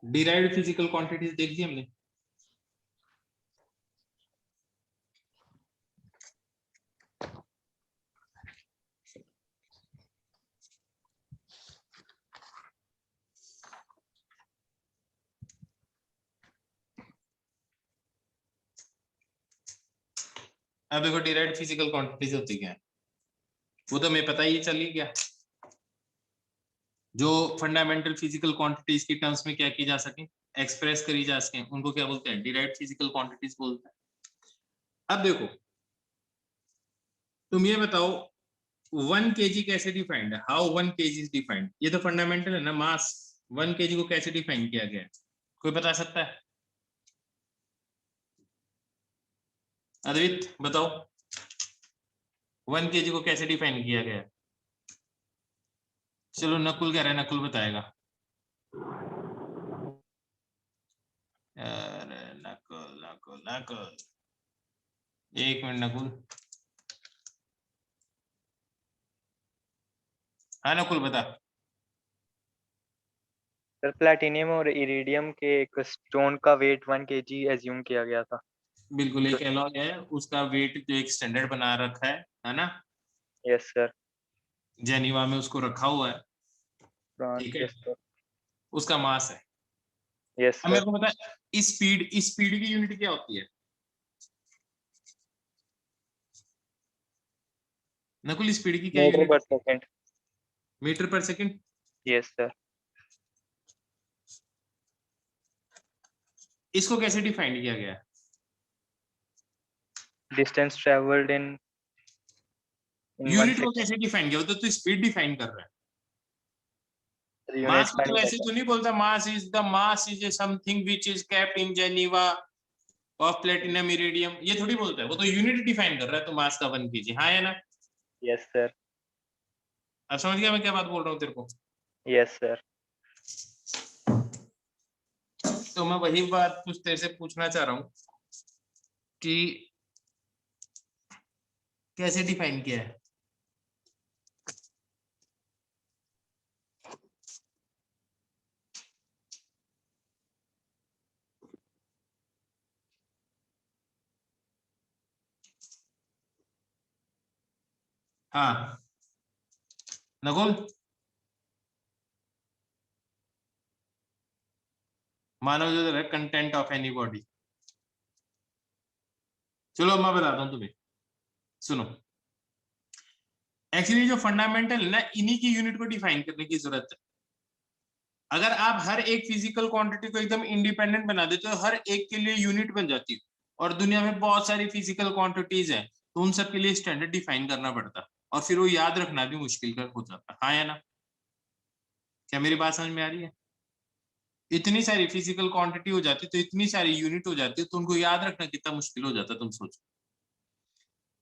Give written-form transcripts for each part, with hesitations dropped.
Derived physical quantities देख दी हमने। अब देखो डिराइव्ड फिजिकल क्वांटिटीज होती क्या है, वो तो हमें पता ही चल ही गया। जो फंडामेंटल फिजिकल क्वांटिटीज की टर्म्स में क्या की जा सके, एक्सप्रेस करी जा सके, उनको क्या बोलते हैं, डिराइव्ड फिजिकल क्वांटिटीज बोलते हैं। अब देखो तुम ये बताओ 1 kg कैसे डिफाइंड है, हाउ 1 kg इज डिफाइंड। ये तो फंडामेंटल है ना, मास 1 kg को कैसे डिफाइन किया गया है, कोई बता सकता है? अद्वित बताओ 1 kg को कैसे डिफाइन किया गया है। चलो नकुल कह रहा है, नकुल बताएगा। अरे नकुल नकुल नकुल, एक मिनट नकुल। हाँ नकुल बता। सर प्लैटिनियम और इरिडियम के एक स्टोन का वेट 1 kg एज्यूम किया गया था। बिल्कुल, एक एलॉय है, उसका वेट जो एक स्टैंडर्ड बना रखा है ना। Yes sir. जेनीवा में उसको रखा हुआ है, ठीक है, यस सर। उसका मास है। यस अब मेरे सर। को पता है स्पीड की यूनिट क्या होती है नकुल, स्पीड की क्या मीटर यूनिट पर होती है? सेकंड। मीटर पर सेकंड। Yes sir. इसको कैसे डिफाइन किया गया है? डिस्टेंस ट्रेवल्ड इन 1 यूनिट को सेकंड। कैसे डिफाइन किया, तो स्पीड डिफाइन कर रहा है। यूनिट मास को का तो नहीं वैसे पता। तो नहीं बोलता, mass is something which is kept in Geneva of platinum iridium, ये थोड़ी बोलता है, वो तो यूनिट डिफाइन कर रहा है, तो मास का 1 kg, हाँ या ना। Yes sir. अब समझ गया मैं क्या बात बोल रहा हूँ तेरे को? Yes sir. तो मैं वही बात कुछ तेरे से पूछना चाह रहा हूँ कि कैसे डिफाइन किया है। हाँ नकुल, मानव जो है कंटेंट ऑफ एनी बॉडी। चलो मैं बताता हूँ तुम्हें, सुनो। एक्चुअली जो फंडामेंटल है ना, इन्हीं की यूनिट को डिफाइन करने की जरूरत है। अगर आप हर एक फिजिकल क्वांटिटी को एकदम इंडिपेंडेंट बना देते हो, हर एक के लिए यूनिट बन जाती है, और दुनिया में बहुत सारी फिजिकल क्वांटिटीज हैं, तो उन सब के लिए स्टैंडर्ड डिफाइन करना पड़ता, और फिर वो याद रखना भी मुश्किल कर हो जाता, हाँ या ना। क्या मेरी बात समझ में आ रही है? इतनी सारी फिजिकल क्वांटिटी हो जाती तो इतनी सारी यूनिट हो जाती, तो उनको याद रखना कितना मुश्किल हो जाता, तुम सोचो।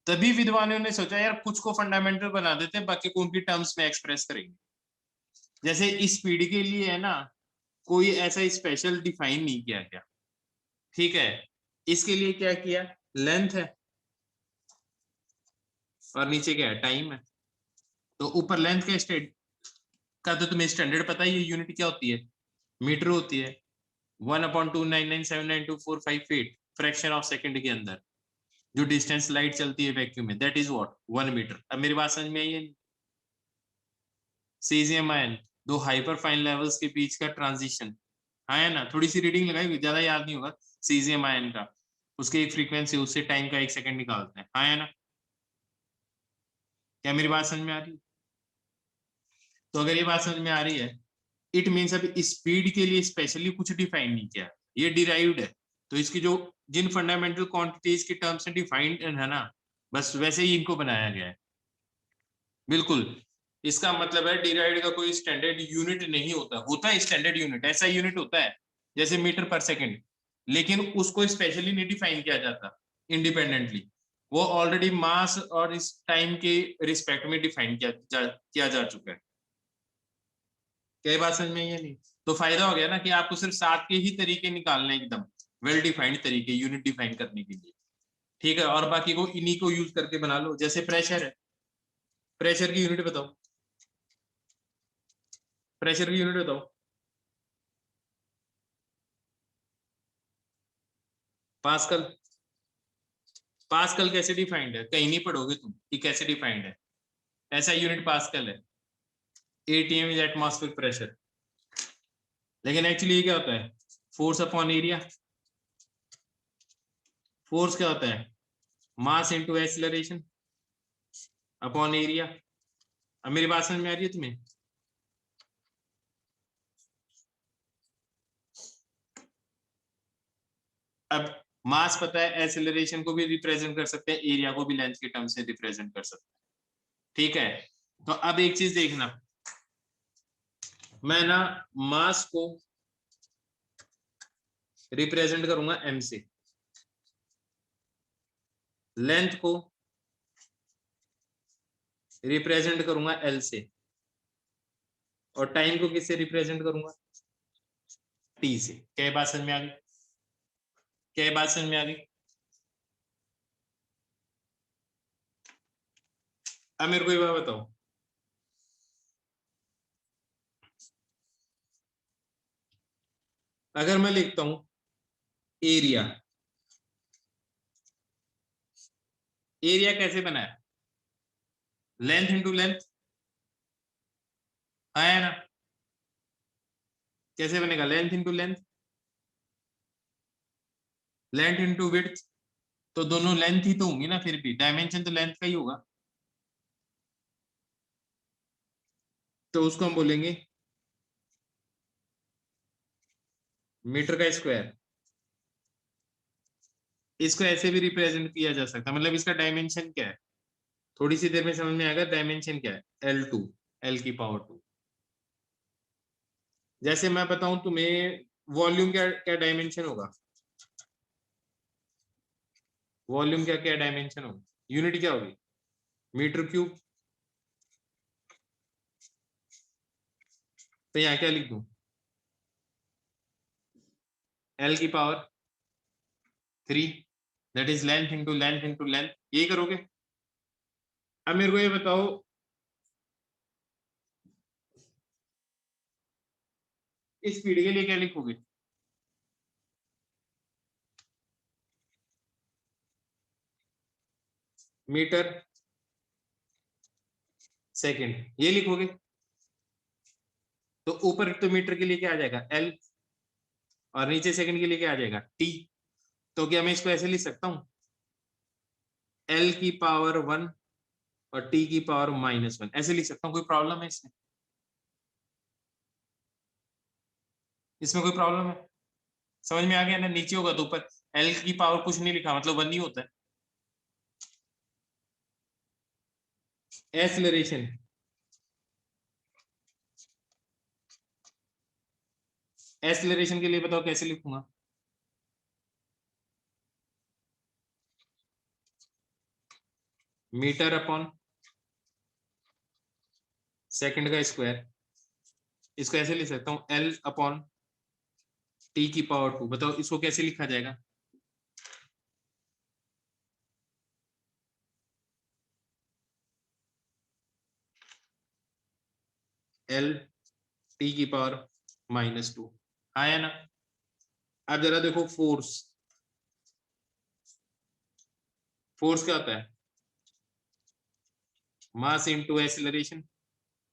तभी विद्वानों ने सोचा यार कुछ को फंडामेंटल बना देते, बाकी को उनकी टर्म्स में एक्सप्रेस करेंगे। जैसे इस स्पीड के लिए है ना, कोई ऐसा स्पेशल डिफाइन नहीं किया गया, ठीक है। इसके लिए क्या किया, लेंथ है और नीचे क्या है, टाइम है। तो ऊपर लेंथ का स्टेट का तो तुम्हें स्टैंडर्ड पता ही है, यूनिट क्या होती है, मीटर होती है। 1/299979245 फीट फ्रैक्शन ऑफ सेकंड के अंदर जो डिस्टेंस लाइट चलती है वैक्यूम में, दैट इज व्हाट, 1 मीटर। अब मेरी बात समझ में आई है? सीजियम आयन, दो हाइपर फाइन लेवल्स के बीच का ट्रांजिशन, हाँ है ना, थोड़ी सी रीडिंग लगाई, ज्यादा याद नहीं होगा। सीजियम आयन का, उसके एक फ्रीक्वेंसी, उससे टाइम का 1 सेकंड निकालते हैं, हाँ है ना। क्या मेरी बात समझ में आ रही है? तो अगर ये बात समझ में आ रही है, इट मीन्स अब स्पीड के लिए स्पेशली कुछ डिफाइन नहीं किया, ये डिराइव्ड है। तो इसकी जो जिन फंडामेंटल क्वांटिटीज की टर्म्स में डिफाइंड है ना, बस वैसे ही इनको बनाया गया है। बिल्कुल, इसका मतलब है डिराइव्ड का कोई स्टैंडर्ड यूनिट नहीं होता, होता है स्टैंडर्ड यूनिट, ऐसा यूनिट होता है जैसे मीटर पर सेकंड, लेकिन उसको स्पेशली नहीं डिफाइन किया जाता इंडिपेंडेंटली, वो ऑलरेडी मास और इस टाइम के रिस्पेक्ट में डिफाइन किया जा चुका है। क्या बात समझ में ये नहीं? तो फायदा हो गया ना कि आपको सिर्फ 7 के ही तरीके निकालने, एकदम वेल डिफाइंड तरीके यूनिट डिफाइन करने के लिए, ठीक है, और बाकी को इन्हीं को यूज करके बना लो। जैसे प्रेशर है, प्रेशर की यूनिट बताओ, प्रेशर की यूनिट बताओ। पास्कल, पास्कल कैसे डिफाइंड है? कहीं नहीं पढ़ोगे तुम कि कैसे डिफाइंड है। ऐसा यूनिट पास्कल है, एटीएम इज एटमॉस्फेरिक प्रेशर। लेकिन एक्चुअली ये क्या होता है? Force upon area. फोर्स क्या होता है? Mass into acceleration upon area. अब मेरी बात समझ में आ रही है तुम्हें? अब मास पता है, एक्सीलरेशन को भी रिप्रेजेंट कर सकते हैं, एरिया को भी लेंथ के टर्म से रिप्रेजेंट कर सकते हैं। ठीक है, तो अब एक चीज देखना, मैं ना मास को रिप्रेजेंट करूंगा m से, लेंथ को रिप्रेजेंट करूंगा l से, और टाइम को किससे रिप्रेजेंट करूंगा? t से। क्या बात समझ में आ गई? क्या बात समझ में आ गई? अब मेरे को ये बात बताओ, अगर मैं लिखता हूं एरिया, एरिया कैसे बना है? लेंथ इंटू लेंथ आया ना? कैसे बनेगा? Length into length, length into width. तो दोनों लेंथ ही तो होंगी ना, फिर भी डायमेंशन तो लेंथ का ही होगा। तो उसको हम बोलेंगे मीटर का स्क्वायर। इसको ऐसे भी रिप्रेजेंट किया जा सकता है, मतलब इसका डायमेंशन क्या है, थोड़ी सी देर में समझ में आएगा। डायमेंशन क्या है? L2, L की पावर 2। जैसे मैं बताऊं तुम्हें वॉल्यूम क्या क्या डायमेंशन होगा, वॉल्यूम क्या क्या डायमेंशन होगा, यूनिट क्या होगी? Metre cube. तो यहाँ क्या लिख दूं? L की power 3, that is length into length into length. यही करोगे? अब मेरे को ये बताओ, इस स्पीड के लिए क्या लिखोगे? मीटर सेकंड, ये लिखोगे। तो ऊपर तो मीटर के लिए क्या आ जाएगा? L, और नीचे सेकंड के लिए क्या आ जाएगा? T। तो क्या मैं इसको ऐसे लिख सकता हूं? L की पावर 1 और T की पावर -1, ऐसे लिख सकता हूं? कोई प्रॉब्लम है इसमें? इसमें कोई प्रॉब्लम है? समझ में आ गया ना? नीचे होगा तो ऊपर L की पावर कुछ नहीं लिखा, मतलब 1 ही होता है। एक्सीलरेशन, एक्सीलरेशन के लिए बताओ कैसे लिखूंगा? मीटर अपॉन सेकंड का स्क्वायर। इसको ऐसे लिख सकता हूं L अपॉन T की पावर 2। बताओ इसको कैसे लिखा जाएगा? L T की पावर -2 आया ना? अब जरा देखो फोर्स, फोर्स क्या होता है? मास इंटू एक्सीलरेशन,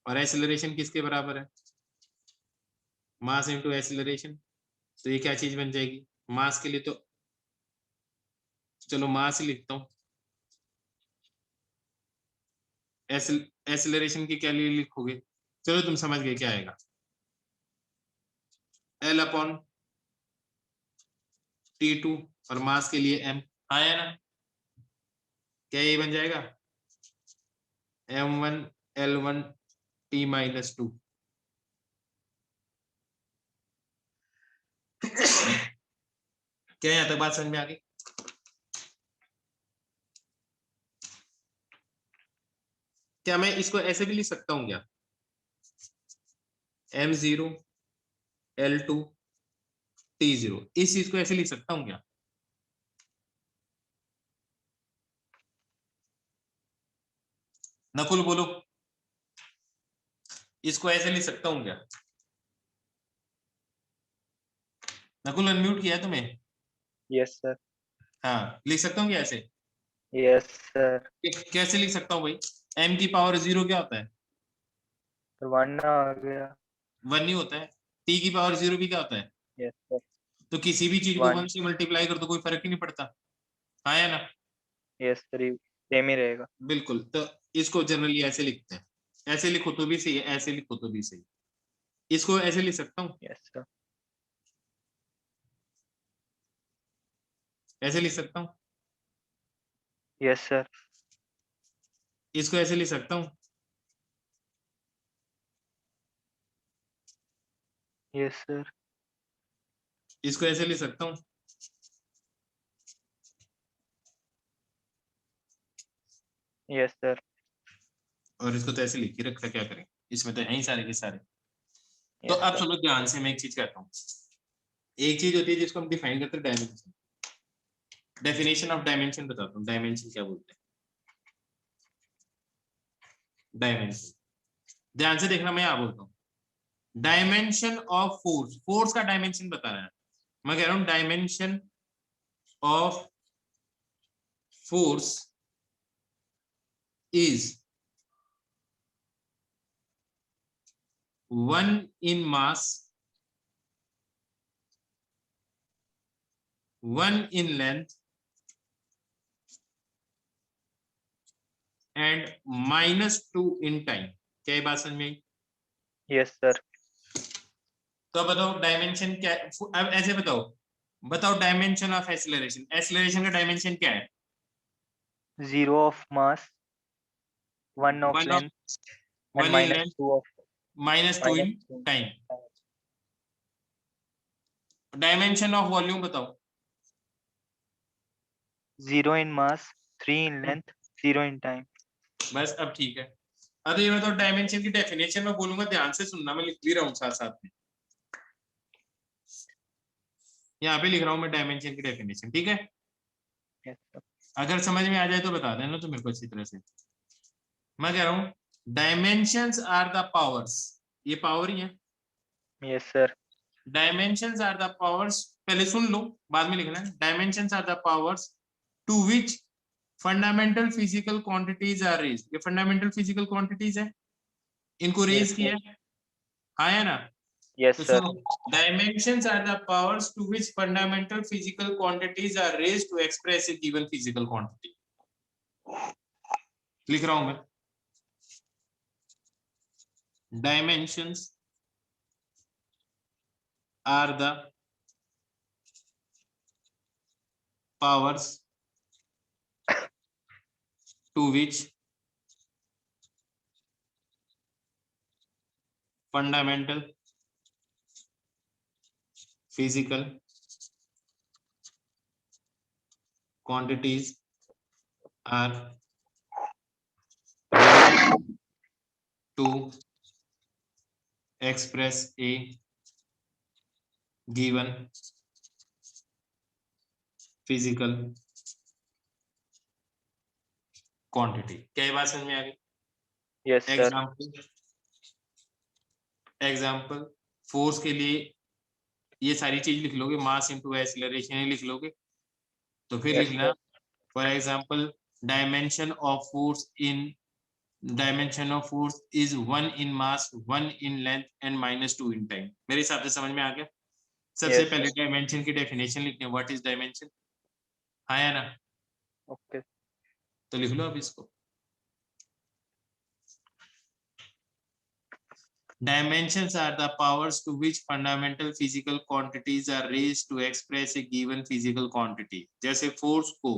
और एक्सीलरेशन किसके बराबर है? Mass into acceleration. तो ये क्या चीज बन जाएगी? मास के लिए तो चलो मास ही लिखता हूँ, एक्सीलरेशन के क्या लिए लिखोगे? चलो तुम समझ गए क्या आएगा? L अपॉन T2, और मास के लिए M। आया ना? क्या ये बन जाएगा? M1 L1 T-2। क्या यहाँ तक बात समझ में आ गई? क्या मैं इसको ऐसे भी लिख सकता हूँ क्या? M0 L2 T0, इस चीज को ऐसे लिख सकता हूँ क्या? नकुल बोलो, इसको ऐसे लिख सकता हूँ क्या? नकुल अनम्यूट किया है तुम्हें? Yes sir. हाँ, लिख सकता हूँ क्या ऐसे? Yes sir. कैसे लिख सकता हूँ भाई? m की पावर 0 क्या होता है? 1 आ गया। 1 ही होता है। t की पावर 0 भी क्या होता है? Yes sir. तो किसी भी चीज को 1। 1 से मल्टीप्लाई कर दो कोई फर्क ही नहीं पड़ता। हाँ या ना? यस सर, सेम ही रहेगा। बिल्कुल। तो इसको जनरली ऐसे लिखते हैं। ऐसे लिखो तो भी सही है, ऐसे लिखो तो भी सही। इसको ऐसे लिख सकता हूँ, यस सर। ऐसे लिख सकता हूँ, यस सर। इसको ऐसे लिख सकता हूँ। Yes sir. इसको ऐसे लिख सकता हूँ। Yes sir. और इसको तो ऐसे लिख के रखा, क्या करें? इसमें तो है ही सारे के सारे। तो यस अब सर। सुनो ध्यान से, मैं एक चीज कहता हूँ। एक चीज होती है जिसको हम डिफाइन करते हैं, डायमेंशन। डेफिनेशन ऑफ डायमेंशन बताता हूँ, डायमेंशन क्या बोलते हैं। डायमेंशन, ध्यान से देखना, मैं यहाँ बोलता हूँ डायमेंशन ऑफ फोर्स। फोर्स का डायमेंशन बता रहा है। मैं कह रहा हूँ dimension of force is 1 in mass, 1 in length and -2 in time। क्या ये बात समझ में आई? Yes sir. तो अब बताओ डायमेंशन क्या है? अब ऐसे बताओ, बताओ डायमेंशन ऑफ एक्सीलरेशन। एक्सीलरेशन का डायमेंशन क्या है? 0 of mass, 1 of 1 length of and 1 in length, -2 of -2 in -2। time। Dimension of volume बताओ। 0 इन मास, 3 इन लेंथ, 0 इन टाइम। बस अब ठीक है। अब ये बताओ डायमेंशन की डेफिनेशन में बोलूंगा, ध्यान से सुनना, मैं लिख भी रहा हूँ साथ साथ में। यहाँ पे लिख रहा हूँ मैं डायमेंशन की डेफिनेशन, ठीक है? Yes sir. अगर समझ में आ जाए तो बता देना तो मेरे को अच्छी तरह से। मैं कह रहा हूँ डायमेंशंस आर द पावर्स, ये पावर ही है। Yes sir. Dimensions are the powers, पहले सुन लो बाद में लिखना है। Dimensions are the powers to which fundamental physical quantities are raised. ये फंडामेंटल फिजिकल क्वांटिटीज है, इनको रेज यस सर। किया। हाँ है ना? यस तो सर। सुनो, dimensions are the powers to which fundamental physical quantities are raised to express a given physical quantity। लिख रहा हूं मैं, dimensions are the powers to which fundamental physical quantities are raised to express a given physical quantity। क्या ये बात समझ में आ गई? Yes sir. Example, example force के लिए ये सारी चीज लिख लोगे, मास इंटू एक्सीलरेशन ही लिख लोगे। तो फिर यस लिखना sir. For example dimension of force in, dimension of force is 1 in mass, 1 in length and -2 in time। मेरे हिसाब से समझ में आ गया। सबसे यस पहले सर। डायमेंशन की डेफिनेशन लिखनी है, व्हाट इज डायमेंशन। हाँ या ना? ओके। तो लिख लो अब इसको। Dimensions are the powers to which fundamental physical quantities are raised to express a given physical quantity। जैसे फोर्स को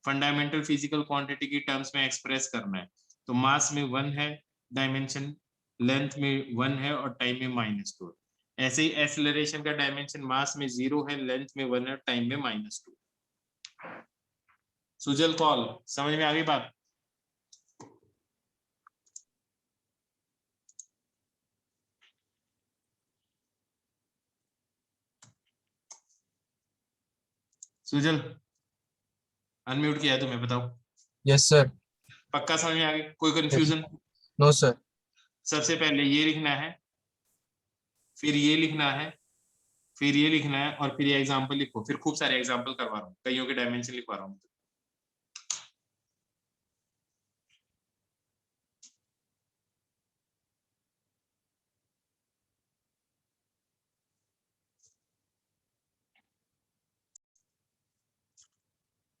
फंडामेंटल फिजिकल क्वांटिटी की टर्म्स में एक्सप्रेस करना है, तो मास में 1 है डायमेंशन, लेंथ में 1 है और टाइम में -2। ऐसे ही एक्सीलरेशन का डायमेंशन मास में 0 है, लेंथ में 1 है, टाइम में -2। सुजल कॉल, समझ में आ गई बात? सुजल अनम्यूट किया है तुम्हें, बताओ। Yes sir. पक्का समझ में आ गई? कोई यस। कंफ्यूजन? No sir. सबसे पहले ये लिखना है, फिर ये लिखना है, फिर ये लिखना है और फिर ये एग्जांपल लिखो, फिर खूब सारे एग्जांपल करवा रहा हूँ, कईयों के डायमेंशन लिखवा रहा हूँ।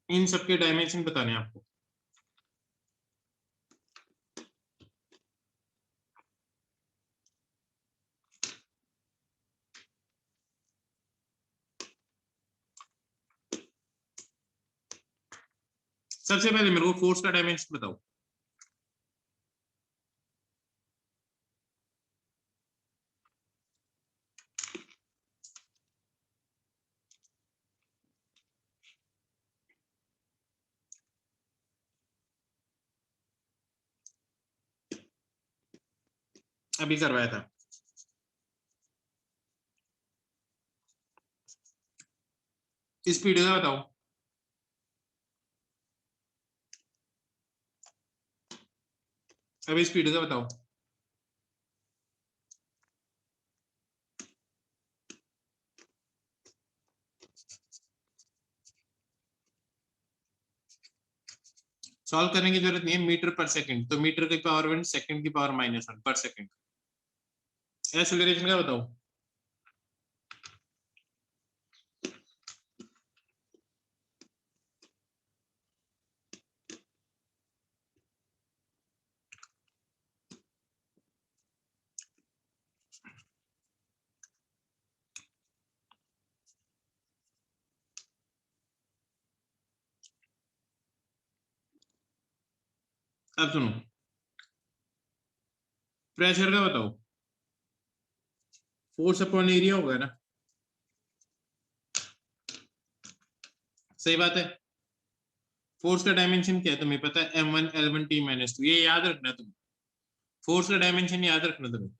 इन सबके डायमेंशन बताने हैं आपको। सबसे पहले मेरे को फोर्स का डायमेंशन बताओ। अभी करवाया था। स्पीड का बताओ। अभी स्पीड का बताओ। सॉल्व करने की जरूरत नहीं है, मीटर पर सेकंड, तो मीटर की पावर 1 सेकंड की पावर -1 पर सेकंड। एक्सेलरेशन का बताओ। अब सुनो, प्रेशर का बताओ। फोर्स अपॉन एरिया होगा ना, सही बात है। फोर्स का डायमेंशन क्या है तुम्हें पता है, m1 l1 t - 2, ये याद रखना तुम्हें, फोर्स का डायमेंशन याद रखना तुम्हें,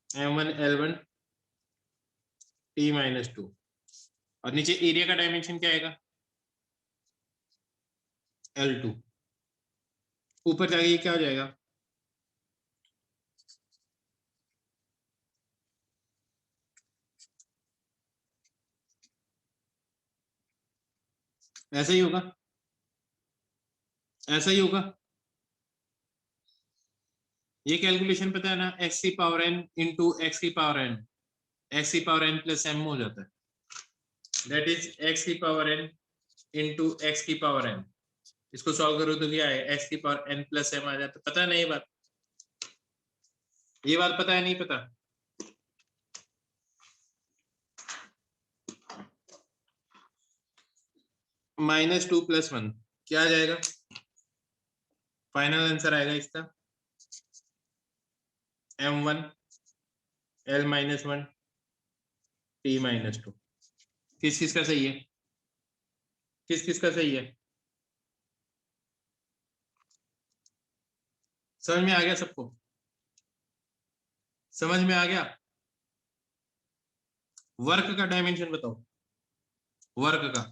m1 l1 t - 2। और नीचे एरिया का डायमेंशन क्या आएगा, l2। ऊपर जाके ये क्या हो जाएगा, ऐसा ही होगा, ऐसा ही होगा। ये कैलकुलेशन पता है ना, x की पावर n इंटू x की पावर n, x की पावर n प्लस m हो जाता है, दैट इज x की पावर n इंटू x की पावर n। इसको सॉल्व करो तो क्या है, x की पावर n प्लस m आ जाता है। पता है ना ये बात, ये बात पता है नहीं पता। -2 + 1 क्या आ जाएगा, फाइनल आंसर आएगा इसका m1 l-1 t-2। किस किस का सही है, किस किस का सही है, समझ में आ गया सबको, समझ में आ गया। वर्क का डायमेंशन बताओ, वर्क का,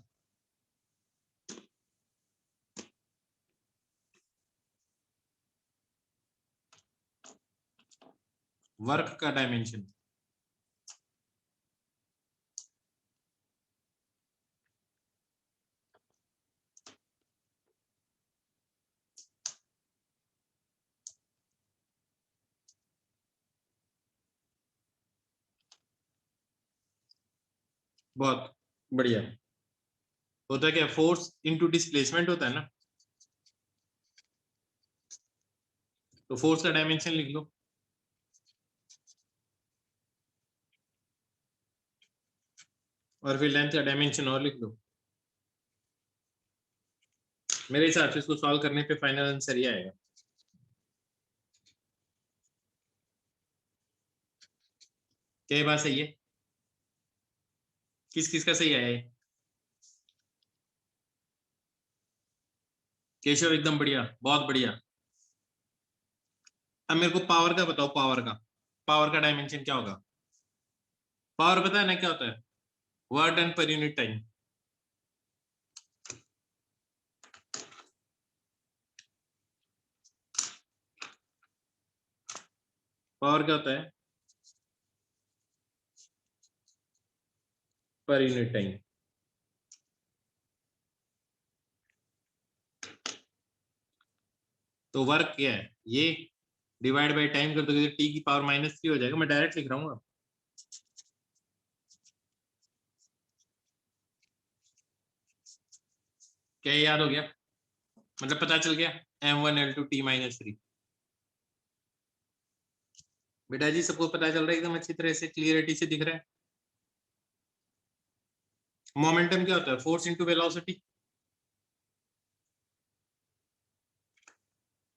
वर्क का डायमेंशन। बहुत बढ़िया। होता क्या, फोर्स इंटू डिस्प्लेसमेंट होता है ना, तो फोर्स का डायमेंशन लिख लो, और फिर लेंथ का डायमेंशन और लिख लो। मेरे हिसाब से इसको सॉल्व करने पे फाइनल आंसर ये आएगा। क्या ये बात सही है, किस किस का सही आया है, केशव एकदम बढ़िया, बहुत बढ़िया। अब मेरे को पावर का बताओ, पावर का, पावर का डायमेंशन क्या होगा। पावर पता है ना क्या होता है, work done per unit time. Power क्या होता है, पर यूनिट टाइम। तो वर्क क्या है, ये डिवाइड बाय टाइम कर दोगे तो टी की पावर -3 हो जाएगा। मैं डायरेक्ट लिख रहा हूँ। क्या ये याद हो गया, मतलब पता चल गया m1l2 t-3। बेटा जी सबको पता चल रहा है एकदम अच्छी तरह से, क्लियरिटी से दिख रहा है। मोमेंटम क्या होता है, फोर्स इनटू वेलोसिटी।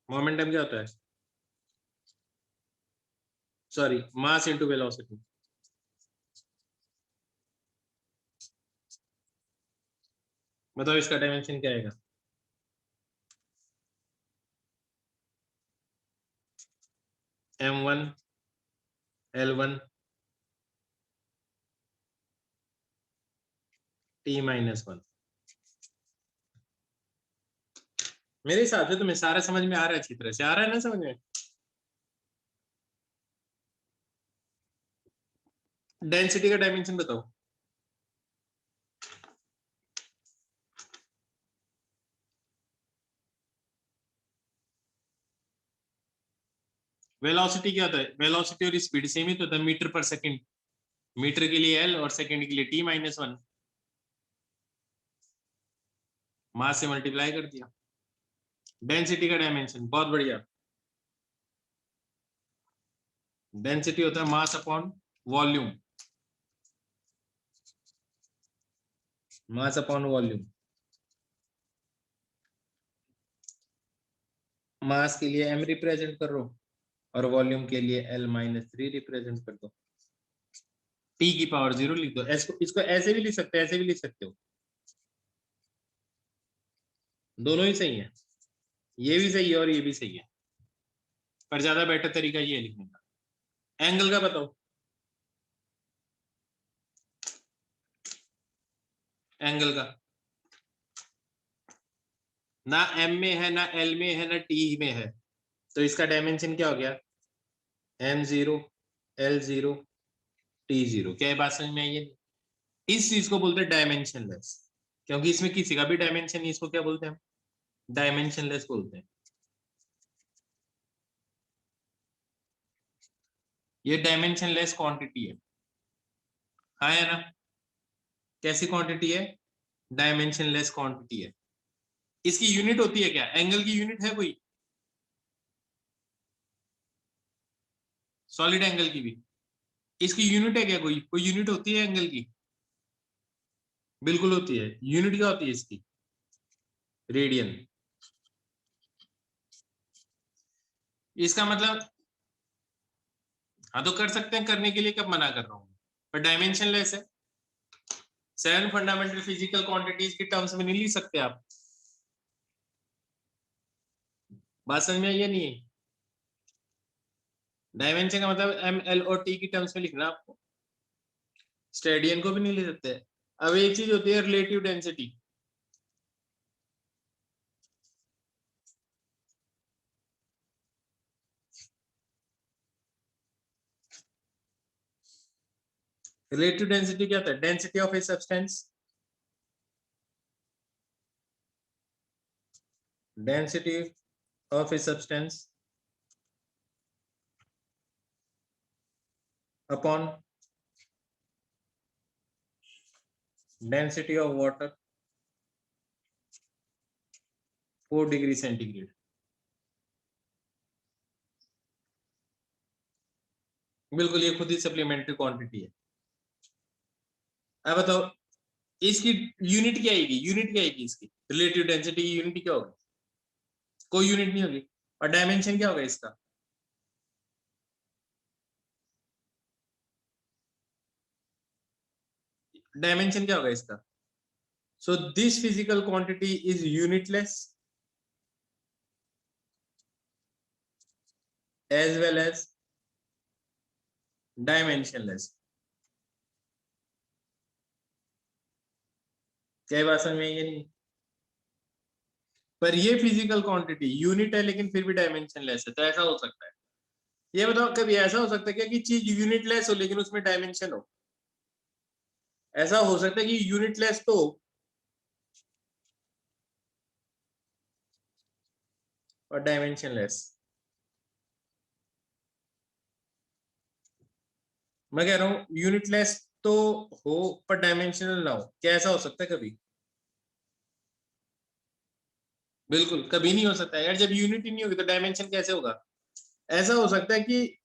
मोमेंटम क्या होता है, सॉरी मास इनटू वेलोसिटी। बताओ इसका डायमेंशन क्या आएगा। m1 l1 t-1। मेरे हिसाब से तुम्हें सारा समझ में आ रहा है, अच्छी तरह से आ रहा है ना समझ में। डेंसिटी का डायमेंशन बताओ। वेलोसिटी क्या होता है, वेलोसिटी और स्पीड सेम ही तो होता है, मीटर पर सेकंड। मीटर के लिए l और सेकंड के लिए t-1। मास से मल्टीप्लाई कर दिया। डेंसिटी का डायमेंशन बहुत बढ़िया, डेंसिटी होता है mass upon volume. Mass upon volume. Mass के लिए m रिप्रेजेंट कर दो और वॉल्यूम के लिए l-3 रिप्रेजेंट कर दो। t की पावर 0 लिख दो। इसको ऐसे भी लिख सकते हो, ऐसे भी लिख सकते हो, दोनों ही सही है। ये भी सही है और ये भी सही है, पर ज्यादा बेटर तरीका ये है लिखने का। एंगल का बताओ, एंगल का ना m में है ना l में है ना t में है, तो इसका डायमेंशन क्या हो गया, m0 l0 t0। क्या ये बात समझ में आई है। इस चीज को बोलते हैं डायमेंशनलेस, क्योंकि इसमें किसी का भी डायमेंशन नहीं, इसको क्या बोलते हैं, डायमेंशनलेस बोलते हैं। ये डायमेंशनलेस क्वांटिटी है, हाँ है ना। कैसी क्वांटिटी है, डायमेंशनलेस क्वांटिटी है। इसकी यूनिट होती है क्या, एंगल की यूनिट है कोई, सॉलिड एंगल की भी इसकी यूनिट है क्या, कोई यूनिट होती है एंगल की, बिल्कुल होती है। यूनिट क्या होती है इसकी, रेडियन। इसका मतलब हाँ तो कर सकते हैं, करने के लिए कब मना कर रहा हूं, पर डायमेंशनलेस है। 7 फंडामेंटल फिजिकल क्वांटिटीज के टर्म्स में नहीं लिख सकते आप। बात समझ में आई या नहीं है। डायमेंशन का मतलब एम एल और टी की टर्म्स में लिखना आपको, स्टेडियन को भी नहीं लिख सकते। अब एक चीज होती है रिलेटिव डेंसिटी। रिलेटिव डेंसिटी क्या होता है, density of a substance, density of a substance upon density of water 4 degree centigrade. बिल्कुल, ये खुद ही सप्लीमेंट्री क्वांटिटी है। अब बताओ इसकी यूनिट क्या आएगी, यूनिट क्या आएगी इसकी, रिलेटिव डेंसिटी की यूनिट क्या होगी, कोई यूनिट नहीं होगी। और डायमेंशन क्या होगा इसका, डायमेंशन क्या होगा इसका। So this physical quantity is unitless as well as dimensionless। क्या बात समझ में ये नहीं, पर ये फिजिकल क्वांटिटी यूनिट है लेकिन फिर भी डायमेंशनलेस है, तो ऐसा हो सकता है। ये बताओ कभी ऐसा हो सकता है क्या कि चीज यूनिटलेस हो लेकिन उसमें डायमेंशन हो, ऐसा हो सकता है कि यूनिटलेस तो और डायमेंशनलेस। मैं कह रहा हूं यूनिटलेस तो हो पर डायमेंशनल ना हो, क्या ऐसा हो सकता है कभी? बिल्कुल कभी नहीं हो सकता यार, जब यूनिट ही नहीं होगी तो डायमेंशन कैसे होगा? ऐसा हो सकता है कि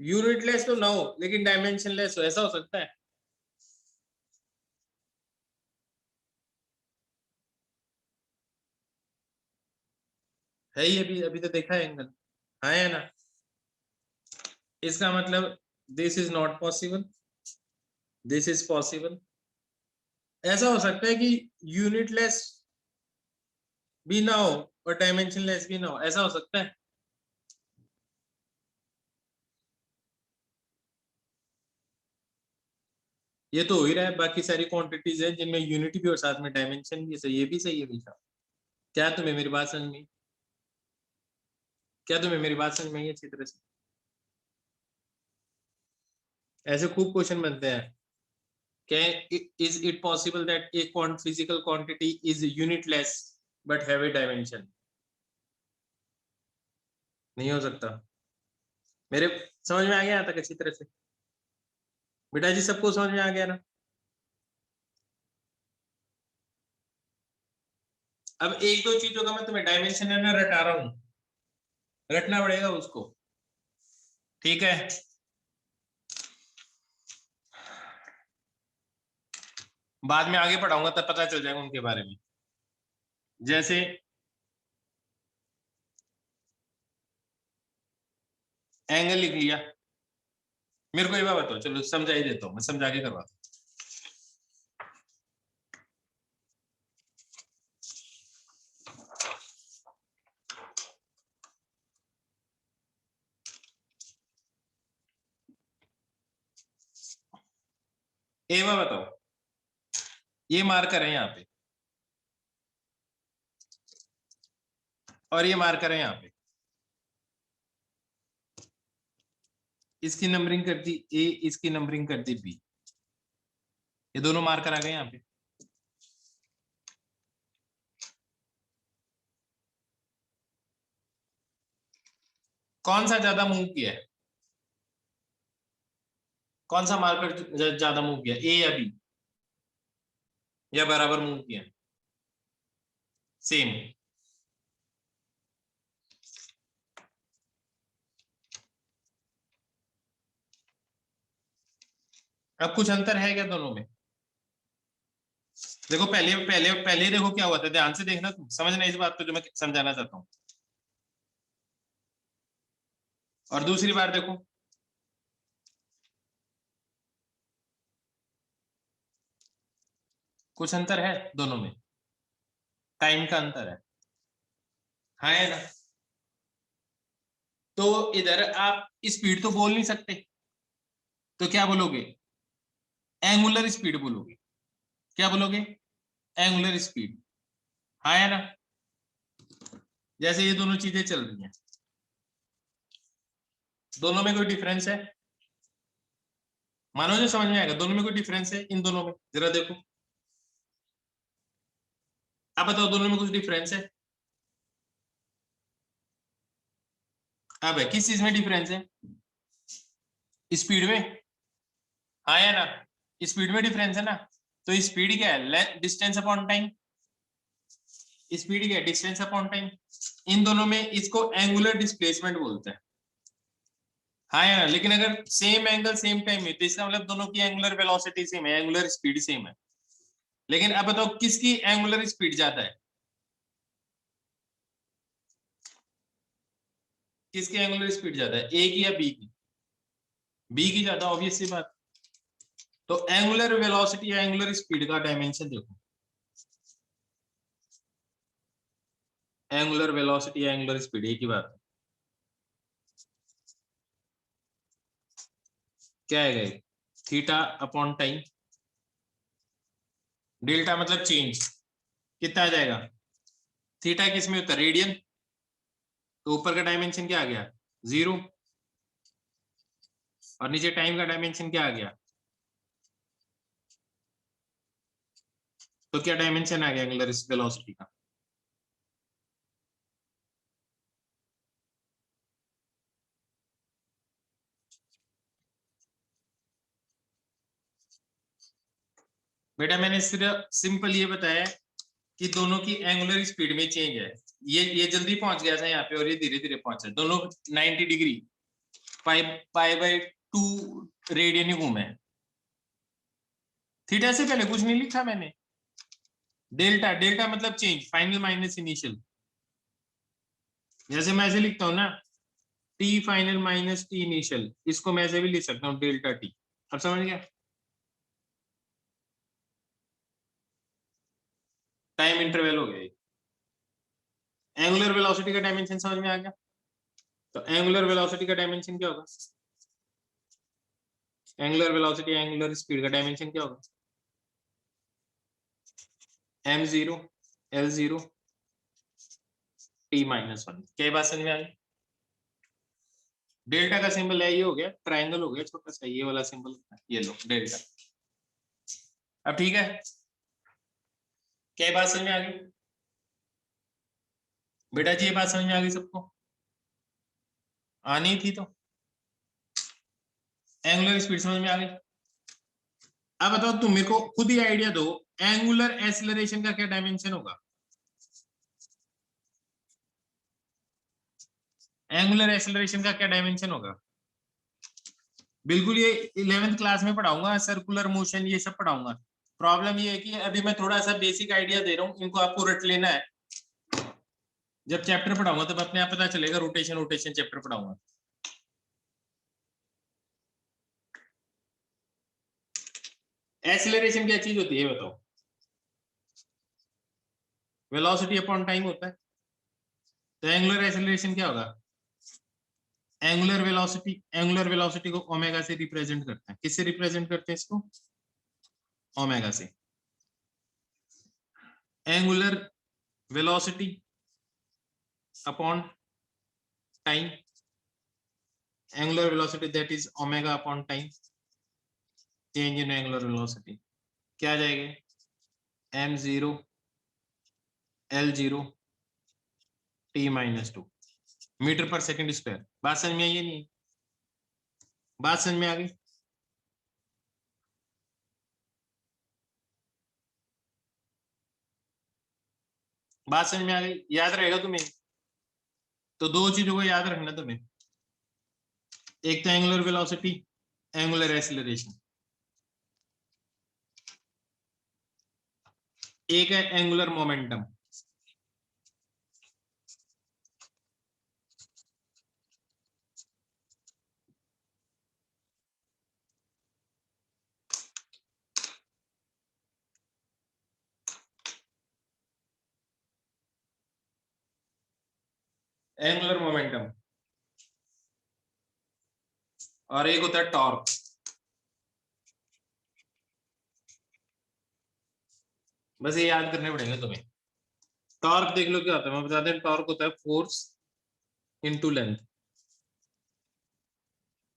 यूनिटलेस तो ना हो लेकिन डायमेंशनलेस हो, ऐसा हो सकता है। है ही, अभी अभी तो देखा है एंगल। हाँ है ना? इसका मतलब this is not possible, this is possible. ऐसा हो सकता है कि यूनिटलेस भी ना हो और डायमेंशनलेस भी ना हो, ऐसा हो सकता है। ये तो हो ही रहा है, बाकी सारी क्वांटिटीज है जिनमें यूनिटी भी और साथ में डायमेंशन भी है, सही ये भी सही है भैया। क्या तुम्हें मेरी बात समझ में आई? क्या तुम्हें मेरी बात समझ में आई अच्छी तरह से? ऐसे खूब क्वेश्चन बनते हैं। क्या is it possible that a physical quantity is unitless but have a dimension? नहीं हो सकता। मेरे समझ में आ गया यहाँ तक अच्छी तरह से? बेटा जी सबको समझ में आ गया ना? अब एक दो चीजों का मैं तुम्हें डायमेंशन है ना रटा रहा हूं, रटना पड़ेगा उसको, ठीक है? बाद में आगे पढ़ाऊंगा तब पता चल जाएगा उनके बारे में। जैसे एंगल लिख लिया, मेरे को ये बात बताओ, चलो समझा ही देता हूँ, मैं समझा के करवाता हूँ। ए बात बताओ, ये मार्कर है यहाँ पे और ये मार्कर है यहाँ पे, इसकी नंबरिंग कर दी ए, इसकी नंबरिंग कर दी बी, ये दोनों मार्कर आ गए यहाँ पे। कौन सा ज्यादा मूव किया है? कौन सा मार्कर ज्यादा मूव किया, ए या बी? या बराबर मूव किया? सेम। अब कुछ अंतर है क्या दोनों में? देखो पहले पहले पहले देखो क्या हुआ था, ध्यान से देखना, तुम समझना इस बात को जो मैं समझाना चाहता हूँ। और दूसरी बार देखो, कुछ अंतर है दोनों में, टाइम का अंतर है। हाँ है ना? तो इधर आप स्पीड तो बोल नहीं सकते, तो क्या बोलोगे? एंगुलर स्पीड बोलोगे। क्या बोलोगे? Angular speed. हाँ है ना? जैसे ये दोनों चीजें चल रही हैं, दोनों में कोई डिफरेंस है? मानो जो समझ में आएगा, दोनों में कोई डिफरेंस है इन दोनों में? जरा देखो, आप बताओ दोनों में कुछ डिफरेंस है? अब है किस चीज में डिफरेंस है? स्पीड में। हाँ है ना? स्पीड में डिफरेंस है ना? तो स्पीड क्या है? Distance upon time. स्पीड क्या है? Distance upon time. इन दोनों में इसको एंगुलर डिस्प्लेसमेंट बोलते हैं। हाँ है ना? लेकिन अगर सेम एंगल सेम टाइम में, तो इसका मतलब दोनों की एंगुलर वेलोसिटी सेम है, एंगुलर स्पीड सेम है। लेकिन अब बताओ किसकी एंगुलर स्पीड ज्यादा है? किसकी एंगुलर स्पीड ज्यादा है, ए की या बी की? बी की ज्यादा, ऑब्वियस सी बात। तो एंगुलर वेलोसिटी या एंगुलर स्पीड का डायमेंशन देखो, एंगुलर वेलोसिटी या एंगुलर स्पीड एक ही बात है। क्या है? Theta upon time. डेल्टा मतलब चेंज, कितना आ जाएगा? थीटा किस में होता है? रेडियन। तो ऊपर का डायमेंशन क्या आ गया? 0। और नीचे टाइम का डायमेंशन क्या आ गया, तो क्या डायमेंशन आ गया एंगुलर वेलोसिटी का, बेटा मैंने सिर्फ सिंपल ये बताया कि दोनों की एंगुलर स्पीड में चेंज है, ये जल्दी पहुंच गया था यहाँ पे और ये धीरे धीरे पहुंचा, दोनों 90 degree pi pi by 2 radian ही घूमे। थीटा से पहले कुछ नहीं लिखा मैंने, डेल्टा, डेल्टा मतलब चेंज, फाइनल माइनस इनिशियल, जैसे मैं ऐसे लिखता हूँ ना, T final minus T initial, इसको मैं ऐसे भी लिख सकता हूँ डेल्टा टी। अब समझ गया, टाइम इंटरवल हो गया। एंगुलर वेलोसिटी का डायमेंशन समझ में आ गया, तो एंगुलर वेलोसिटी का डायमेंशन क्या होगा, एंगुलर वेलोसिटी एंगुलर स्पीड का डायमेंशन क्या होगा, m0 l0 t-1। क्या बात समझ में आ गई, डेल्टा का सिंबल है, ये हो गया ट्राइंगल हो गया छोटा सा, ये वाला सिंबल, ये लो डेल्टा। अब ठीक है, क्या बात समझ में आ गई बेटा जी, ये बात समझ में आ गई सबको, आनी थी तो, एंगुलर स्पीड समझ में आ गई। अब बताओ तुम मेरे को खुद ही आइडिया दो, एंगुलर एक्सेलरेशन का क्या डायमेंशन होगा, एंगुलर एक्सेलरेशन का क्या डायमेंशन होगा, बिल्कुल ये 11th क्लास में पढ़ाऊंगा, सर्कुलर मोशन ये सब पढ़ाऊंगा। प्रॉब्लम ये है कि अभी मैं थोड़ा सा बेसिक आइडिया दे रहा हूँ, इनको आपको रट लेना है, जब चैप्टर पढ़ाऊंगा तब अपने आप पता चलेगा, रोटेशन रोटेशन चैप्टर पढ़ाऊंगा। एक्सेलरेशन क्या चीज होती है बताओ, वेलोसिटी अपॉन टाइम होता है, तो एंगुलर एक्सेलरेशन क्या होगा, एंगुलर वेलोसिटी को ओमेगा से रिप्रेजेंट करते हैं, किससे रिप्रेजेंट करते हैं इसको, ओमेगा से। Angular velocity upon time, angular velocity that is omega upon time, change in angular velocity क्या आ जाएगा, m0 l0 t-2 मीटर पर सेकंड स्क्वायर। बात समझ में आई है नहीं, बात समझ में आ गई, बात समझ में आ गई, याद रहेगा तुम्हें, तो दो चीजों को याद रखना तुम्हें, एक तो एंगुलर वेलोसिटी, एंगुलर एक्सीलरेशन, एक है एंगुलर मोमेंटम। एंगुलर मोमेंटम और एक होता है टॉर्क। बस ये याद करने पड़ेंगे तुम्हें। टॉर्क देख लो क्या होता है, मैं बता दें, टॉर्क होता है फोर्स इनटू लेंथ।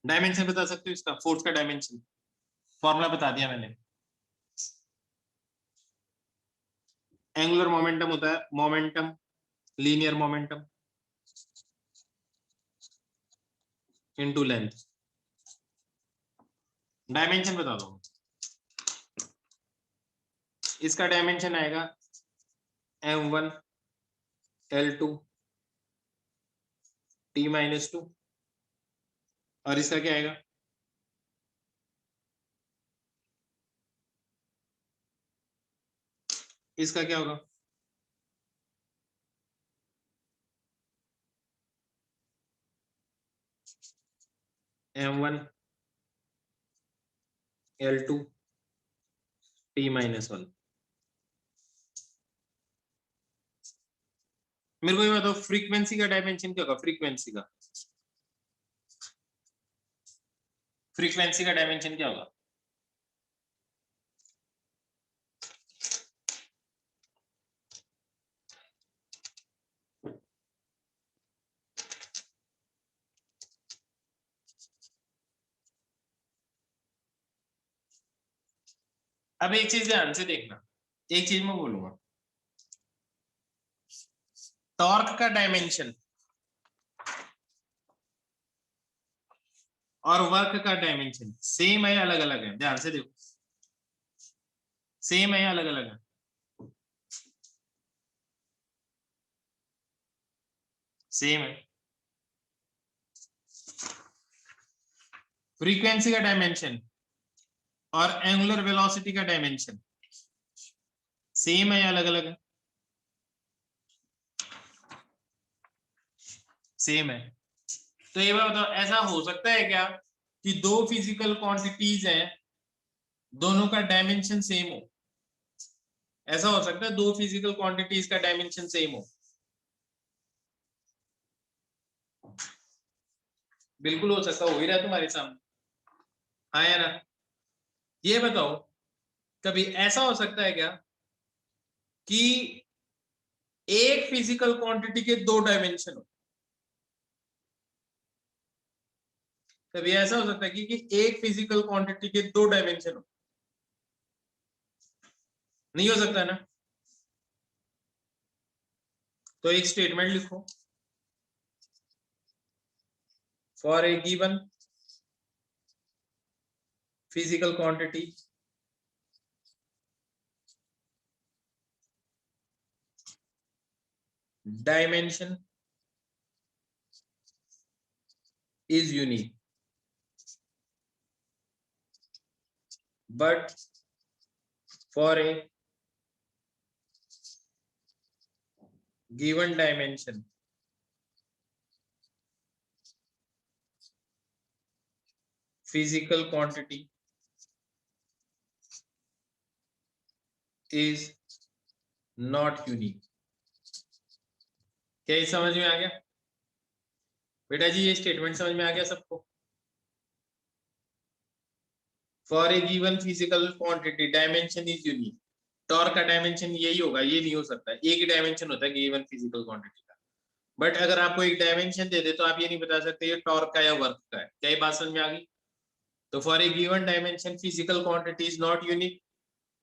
डायमेंशन बता सकते हो इसका, फोर्स का डायमेंशन, फॉर्मूला बता दिया मैंने। एंगुलर मोमेंटम होता है momentum, linear momentum into length. Dimension बता दो, इसका डायमेंशन आएगा m1 l2 t-2, और इसका क्या आएगा, इसका क्या होगा, m1 l2 t-1। मेरे को ये बताओ फ्रीक्वेंसी का डायमेंशन क्या होगा, फ्रीक्वेंसी का, फ्रीक्वेंसी का डायमेंशन क्या होगा, अब एक चीज ध्यान से देखना, एक चीज मैं बोलूंगा, टॉर्क का डायमेंशन और वर्क का डायमेंशन सेम है, अलग अलग है? ध्यान से देखो, सेम है, अलग अलग है? सेम है। फ्रीक्वेंसी का डायमेंशन और एंगुलर वेलोसिटी का डायमेंशन सेम है या अलग अलग है? सेम है। तो ये बात बताओ, ऐसा हो सकता है क्या कि दो फिजिकल क्वांटिटीज हैं, दोनों का डायमेंशन सेम हो? ऐसा हो सकता है दो फिजिकल क्वांटिटीज का डायमेंशन सेम हो? बिल्कुल हो सकता, हो ही रहा है तुम्हारे सामने, हाँ या ना? ये बताओ, कभी ऐसा हो सकता है क्या कि एक फिजिकल क्वांटिटी के दो डायमेंशन हो? कभी ऐसा हो सकता है कि एक फिजिकल क्वांटिटी के दो डायमेंशन हो? नहीं हो सकता ना? तो एक स्टेटमेंट लिखो, for a given physical quantity dimension is unique, but for a given dimension physical quantity is not unique। क्या ये समझ में आ गया बेटा जी? ये स्टेटमेंट समझ में आ गया सबको? For a given physical quantity dimension is unique, torque का डायमेंशन यही होगा, ये नहीं हो सकता। एक ही डायमेंशन होता है गिवन फिजिकल क्वांटिटी का, बट अगर आपको एक डायमेंशन दे दे तो आप ये नहीं बता सकते ये टॉर्क का या वर्क का है। क्या ये बात समझ में आ गई? तो for a given dimension physical quantity is not unique,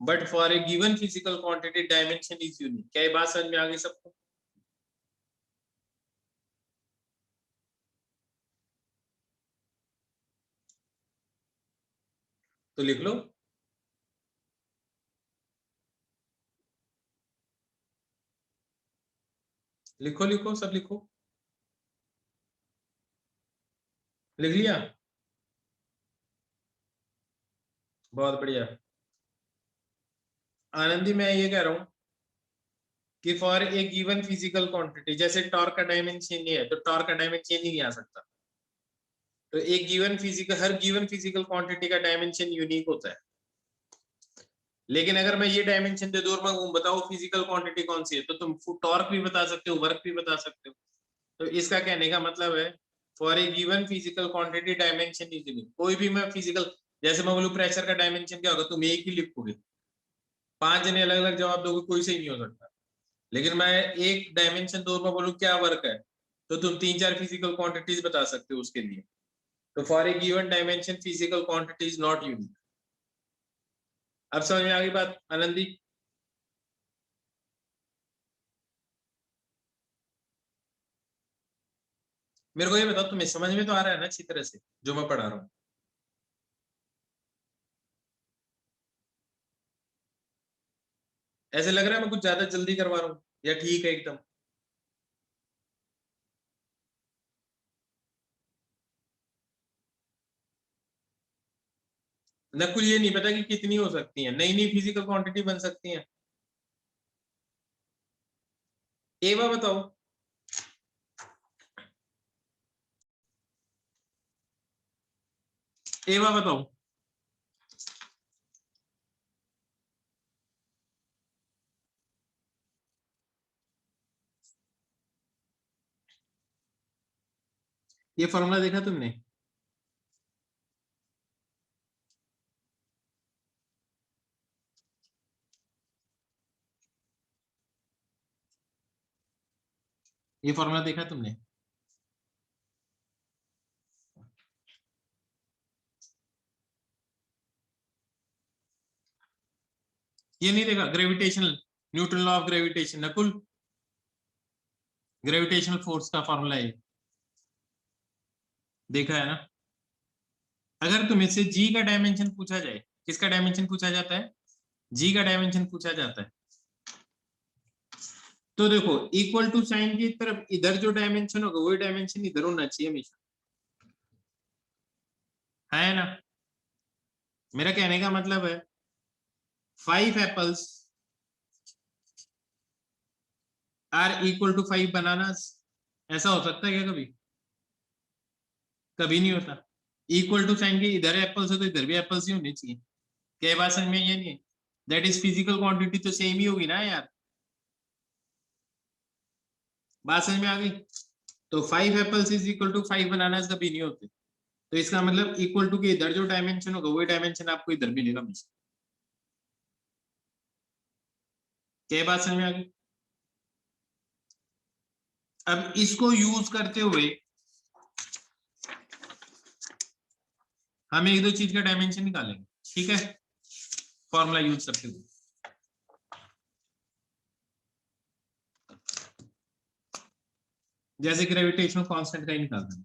but for a given physical quantity dimension is unique. क्या ये बात समझ में आ गई सबको? तो लिख लो, लिखो लिखो, सब लिखो। लिख लिया? बहुत बढ़िया। आनंदी, मैं ये कह रहा हूं कि for a given physical quantity, जैसे टॉर्क का डायमेंशन ये है तो टॉर्क का डायमेंशन ही नहीं आ सकता। तो एक गिवन फिजिकल, हर गिवन फिजिकल क्वांटिटी का डायमेंशन यूनिक होता है। लेकिन अगर मैं ये डायमेंशन दे दूं और मैं बताऊं फिजिकल क्वांटिटी कौन सी है, तो तुम टॉर्क भी बता सकते हो, वर्क भी बता सकते हो। तो इसका कहने का मतलब है for a given physical quantity dimension is unique. कोई भी मैं फिजिकल, जैसे मैं बोलूं प्रेशर का डायमेंशन क्या होगा, तुम एक ही लिखोगे, पांच जने अलग अलग जवाब दोगे, कोई सही नहीं हो सकता। लेकिन मैं एक डायमेंशन दो, मैं बोलूं क्या वर्क है, तो तुम तीन चार फिजिकल क्वांटिटीज बता सकते हो उसके लिए। तो for a given dimension physical quantity is not unique. अब समझ में आ गई बात आनंदी? मेरे को ये बताओ, तुम्हें समझ में तो आ रहा है ना अच्छी तरह से जो मैं पढ़ा रहा हूँ? ऐसे लग रहा है मैं कुछ ज्यादा जल्दी करवा रहा हूँ या ठीक है एकदम? नकुल, ये नहीं पता कि कितनी हो सकती है, नई नई फिजिकल क्वांटिटी बन सकती है। एवा बताओ, एवा बताओ। ये फॉर्मूला देखा तुमने? ये फॉर्मूला देखा तुमने? ये नहीं देखा gravitational, Newton law of gravitation, Nakul, gravitational force का फॉर्मूला है, देखा है ना। अगर तुम्हें से जी का डायमेंशन पूछा जाए, किसका डायमेंशन पूछा जाता है, जी का डायमेंशन पूछा जाता है, तो देखो इक्वल टू साइन की तरफ इधर जो डायमेंशन होगा वही डायमेंशन इधर होना चाहिए हमेशा, है ना। मेरा कहने का मतलब है 5 apples are equal to 5 bananas, ऐसा हो सकता है क्या कभी, कभी नहीं होता। इक्वल टू साइन के इधर एप्पल्स है तो इधर भी एप्पल्स ही होने चाहिए, क्या बात समझ में, ये नहीं है, दैट इज फिजिकल क्वांटिटी तो सेम ही होगी ना यार, बात समझ में आ गई। तो 5 apples is equal to 5 bananas कभी नहीं होते, तो इसका मतलब इक्वल टू के इधर जो डायमेंशन होगा वही डायमेंशन आपको इधर मिलेगा हमेशा, क्या बात समझ में आ गई। अब इसको यूज करते हुए हम एक दो चीज का डायमेंशन निकालेंगे, ठीक है, फॉर्मूला यूज करते हुए। जैसे ग्रेविटेशनल कांस्टेंट का ही निकालना है,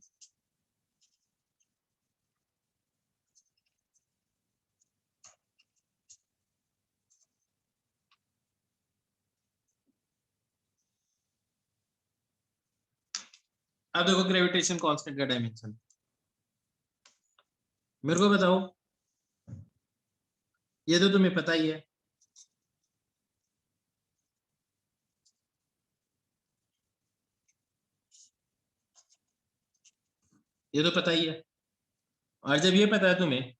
अब देखो ग्रेविटेशन कांस्टेंट का डायमेंशन, मेरे को बताओ, ये तो तुम्हें पता ही है, ये तो पता ही है, और जब ये पता है तुम्हें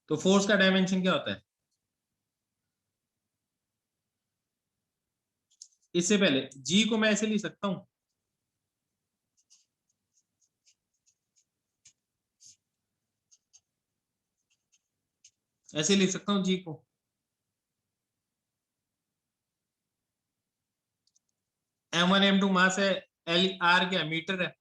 तो फोर्स का डायमेंशन क्या होता है, इससे पहले जी को मैं ऐसे लिख सकता हूं, ऐसे लिख सकता हूं जी को, m1 m2 मास है, एल आर क्या मीटर है,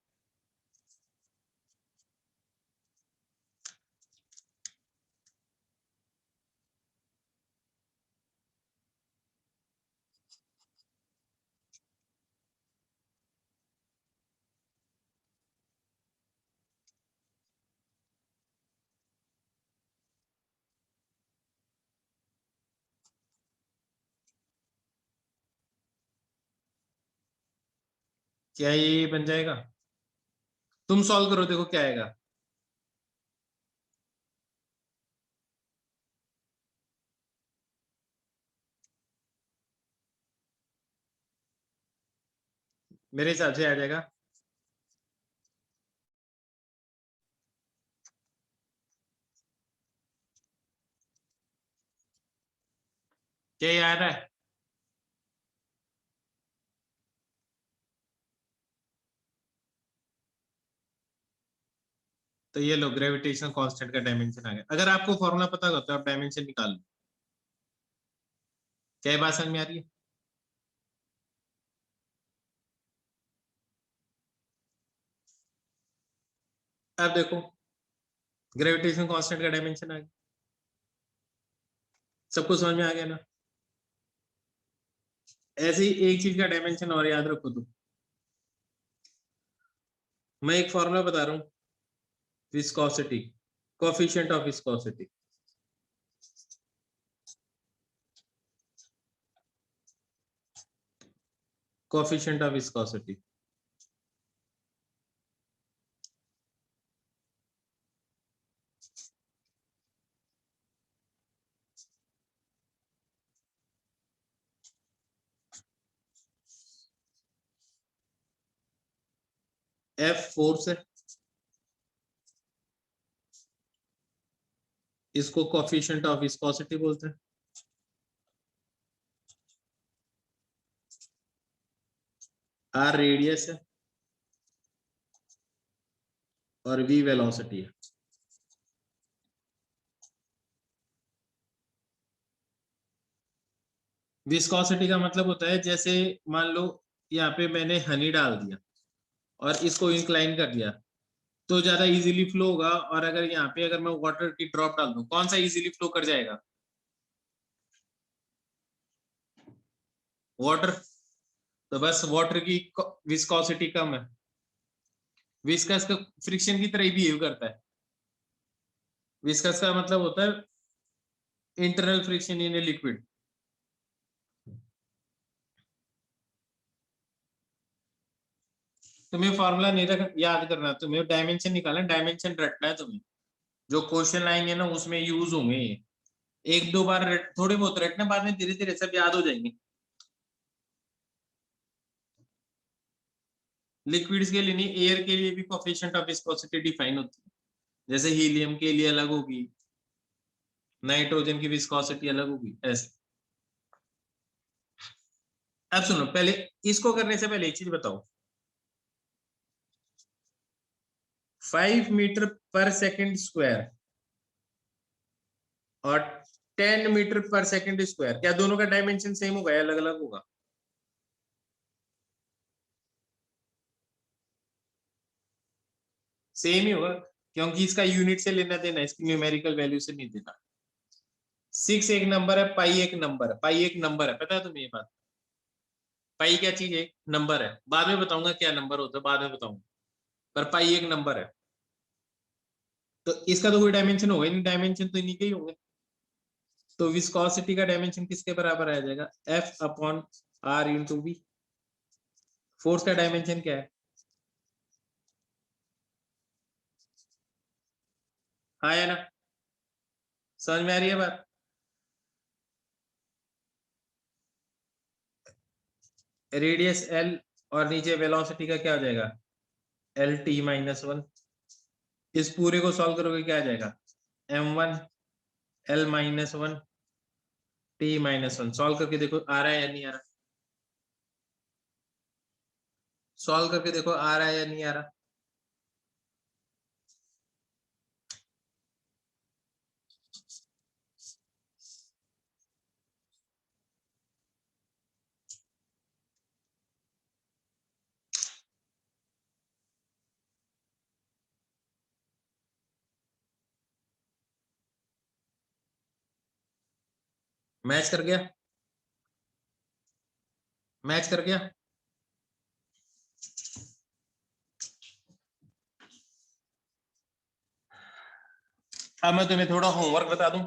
क्या ये बन जाएगा, तुम सॉल्व करो देखो क्या आएगा, मेरे हिसाब से आ जाएगा, क्या ये आ रहा है, तो ये लो ग्रेविटेशनल कांस्टेंट का डायमेंशन आ गया, अगर आपको फॉर्मूला पता होगा तो आप डायमेंशन निकाल लो, क्या ये बात समझ में आ रही है। अब देखो ग्रेविटेशनल कांस्टेंट का डायमेंशन आ गया, सबको समझ में आ गया ना। ऐसे ही एक चीज का डायमेंशन और याद रखो तुम, मैं एक फॉर्मूला बता रहा हूँ, viscosity, coefficient of viscosity, coefficient of viscosity, F force है, इसको कोएफिशिएंट ऑफ विस्कोसिटी बोलते हैं, आर रेडियस है और वी वेलोसिटी है। विस्कोसिटी का मतलब होता है जैसे मान लो यहाँ पे मैंने हनी डाल दिया और इसको इंक्लाइन कर दिया तो ज्यादा इजीली फ्लो होगा, और अगर यहाँ पे अगर मैं वाटर की ड्रॉप डाल दूं कौन सा इजीली फ्लो कर जाएगा, वाटर, तो बस वाटर की विस्कोसिटी कम है, विस्कस का फ्रिक्शन की तरह ही बिहेव करता है। विस्कस का मतलब होता है internal friction in a liquid. तुम्हें फॉर्मूला नहीं रख याद करना, तुम्हें डायमेंशन निकालना, डायमेंशन रटना है तुम्हें, जो क्वेश्चन आएंगे ना उसमें यूज होंगे ये। एक दो बार थोड़े बहुत रटना, बाद में धीरे धीरे सब याद हो जाएंगे। लिक्विड्स के लिए नहीं, एयर के लिए भी कोएफिशिएंट ऑफ विस्कोसिटी डिफाइन होती है, जैसे हीलियम के लिए अलग होगी, नाइट्रोजन की विस्कोसिटी अलग होगी, ऐसे। अब सुनो, पहले इसको करने से पहले एक चीज बताओ, 5 मीटर पर सेकंड स्क्वायर और 10 मीटर पर सेकंड स्क्वायर, क्या दोनों का डायमेंशन सेम होगा या अलग अलग होगा? सेम ही होगा, क्योंकि इसका यूनिट से लेना देना, इसकी न्यूमेरिकल वैल्यू से नहीं देना। 6 एक नंबर है, पाई एक नंबर है, पाई एक नंबर है, पता है तुम्हें ये बात? पाई क्या चीज है? नंबर है, बाद में बताऊंगा क्या नंबर होता है, बाद में बताऊंगा, पर पाई एक नंबर है। तो इसका तो कोई डायमेंशन होगा ही नहीं, डायमेंशन तो इन्हीं के ही होंगे। तो विस्कोसिटी का डायमेंशन किसके बराबर आ जाएगा? F upon R into V. Force का डायमेंशन क्या है? हाँ या ना? समझ में आ रही है बात? रेडियस एल और नीचे वेलोसिटी का क्या हो जाएगा? L T minus one. इस पूरे को सॉल्व करोगे क्या आ जाएगा? m1 l minus one T minus one. Solve करके देखो आ रहा है या नहीं आ रहा? सॉल्व करके देखो आ रहा है या नहीं आ रहा? मैच कर गया? मैच कर गया? अब मैं तुम्हें थोड़ा होमवर्क बता दूं।